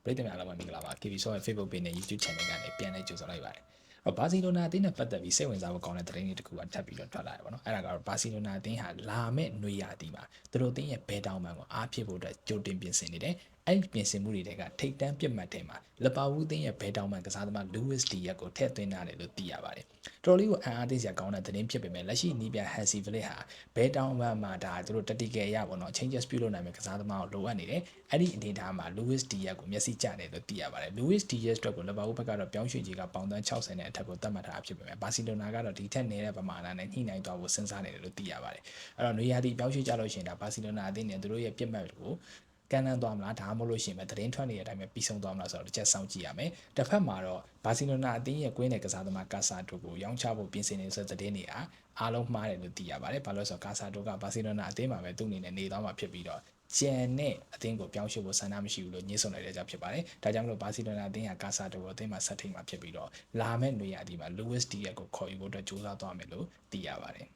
ပရိသတ်များအားလုံးမင်္ဂလာပါ KB Soul ရဲ့ Facebook page နဲ့ YouTube channel ကနေပြန်လည်ကြိုဆိုလိုက်ပါတယ်ဘာစီလိုနာအသင်းနဲ့ပတ်သက်ပြီးစိတ်ဝင်စားဖို့ကောင်းတဲ့သတင်းလေးတစ်ခုကထပ်ပြီးတော့ထွက်လာတယ်ပေါ့နော်အဲ့ဒါကတော့ဘာစီလိုနာအသင်းဟာလာမယ့်နွေရာသီမှာသူတို့အသင်းရဲ့ဘဲတောင်းပန်ကိုအားဖြစ်ဖို့အတွက်ကြိုတင်ပြင်ဆင်နေတယ်အဲ့ဒီပြင်ဆင်မှုတွေကထိတ်တန့်ပြစ်မှတ်ထဲမှာလပါဝူးအသင်းရဲ့ဘဲတောင်းပန်ကစားသမား Louis Diaz ကိုထည့်သွင်းထားတယ်လို့သိရပါတယ်တော်လေးကိုအံ့အားသင့်စရာကောင်းတဲ့သတင်းဖြစ်ပေမဲ့လက်ရှိနီးပြ Hansi Flick ဟာဘဲတောင်းပန်မှာဒါသူတို့ tactical ရပေါ့နော် changes ပြုလုပ်နိုင်မယ့်ကစားသမားကိုလိုအပ်နေတယ်အဲ့ဒီအနေအထားမှာ Louis Diaz ကိုမျက်စိကျတယ်လို့သိရပါတယ် Louis Diaz အတွက်ကိုလပါဝူးဘက်ကတော့ပြောင်းရွှေ့ကြီးကပေါင်သန်း60နဲ့အထက်ကိုသတ်မှတ်ထားတာဖြစ်ပေမဲ့ဘာစီလိုနာကတော့ဒီထက်နည်းတဲ့ပမာဏနဲ့ညှိနှိုင်းသွားဖို့စဉ်းစားနေတယ်လို့သိရပါတယ်အဲ့တော့နွေရာသီပြောင်းရွှေ့ကြလို့ရှိရင်ဒါဘာစီလိုနာအသင်းနဲ့သူတို့ရဲ့ပြစ်မှတ်ကိုကမ်းလှမ်းသွားမလားဒါမှမဟုတ်လို့ရှိရင်သတင်းထွက်နေတဲ့အတိုင်းပဲပြီးဆုံးသွားမလားဆိုတော့တစ်ချက်စောင့်ကြည့်ရမယ်တစ်ဖက်မှာတော့ဘာစီလိုနာအသင်းရဲ့ကွင်းနယ်ကစားသမားကာဆာတိုကိုရောင်းချဖို့ပြင်ဆင်နေဆိုတဲ့သတင်းတွေအားလုံးမှားတယ်လို့သိရပါတယ်ဘာလို့လဲဆိုတော့ကာဆာတိုကဘာစီလိုနာအသင်းမှာပဲသူ့အနေနဲ့နေသွားမှာဖြစ်ပြီးတော့ကျန်တဲ့အသင်းကိုပြောင်းရွှေ့ဖို့ဆန္ဒမရှိဘူးလို့ညှင်းဆိုလိုက်တဲ့အကြောင်းဖြစ်ပါတယ်ဒါကြောင့်မလို့ဘာစီလိုနာအသင်းကကာဆာတိုကိုအသင်းမှာဆက်ထိန်မှာဖြစ်ပြီးတော့လာမယ့်နွေရာသီမှာ Louis Diaz ကိုခေါ်ယူဖို့အတွက်ကြိုးစားသွားမယ်လို့သိရပါတယ်